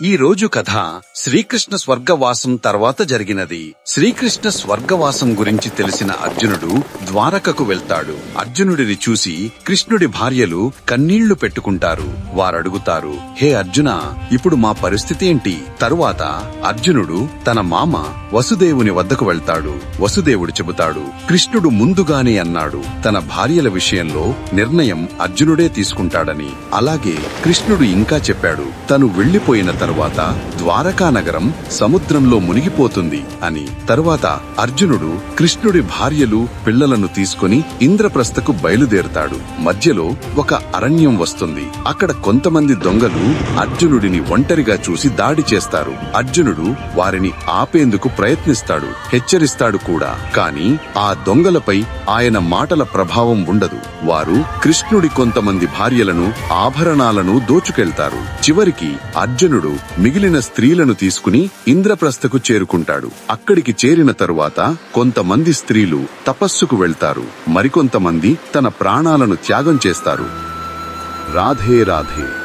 ఈ రోజు కథ శ్రీకృష్ణ స్వర్గవాసం తర్వాత జరిగినది. శ్రీకృష్ణ స్వర్గవాసం గురించి తెలిసిన అర్జునుడు ద్వారకకు వెళ్తాడు. అర్జునుడిని చూసి కృష్ణుడి భార్యలు కన్నీళ్లు పెట్టుకుంటారు. వారడుగుతారు, హే అర్జున, ఇప్పుడు మా పరిస్థితి ఏంటి? తరువాత అర్జునుడు తన మామ వసుదేవుని వద్దకు వెళ్తాడు. వసుదేవుడు చెబుతాడు, కృష్ణుడు ముందుగానే అన్నాడు తన భార్యల విషయంలో నిర్ణయం అర్జునుడే తీసుకుంటాడని. అలాగే కృష్ణుడు ఇంకా చెప్పాడు, తను వెళ్లిపోయిన తరువాత ద్వారకా నగరం సముద్రంలో మునిగిపోతుంది అని. తరువాత అర్జునుడు కృష్ణుడి భార్యలు పిల్లలను తీసుకుని ఇంద్రప్రస్థకు బయలుదేరుతాడు. మధ్యలో ఒక అరణ్యం వస్తుంది. అక్కడ కొంతమంది దొంగలు అర్జునుడిని ఒంటరిగా చూసి దాడి చేస్తారు. అర్జునుడు వారిని ఆపేందుకు ప్రయత్నిస్తాడు, హెచ్చరిస్తాడు కూడా. కాని ఆ దొంగలపై ఆయన మాటల ప్రభావం ఉండదు. వారు కృష్ణుడి కొంతమంది భార్యలను, ఆభరణాలను దోచుకెళ్తారు. చివరికి అర్జునుడు మిగిలిన స్త్రీలను తీసుకుని ఇంద్రప్రస్థకు చేరుకుంటాడు. అక్కడికి చేరిన తరువాత కొంతమంది స్త్రీలు తపస్సుకు వెళ్తారు. మరికొంతమంది తన ప్రాణాలను త్యాగం చేస్తారు. రాధే రాధే.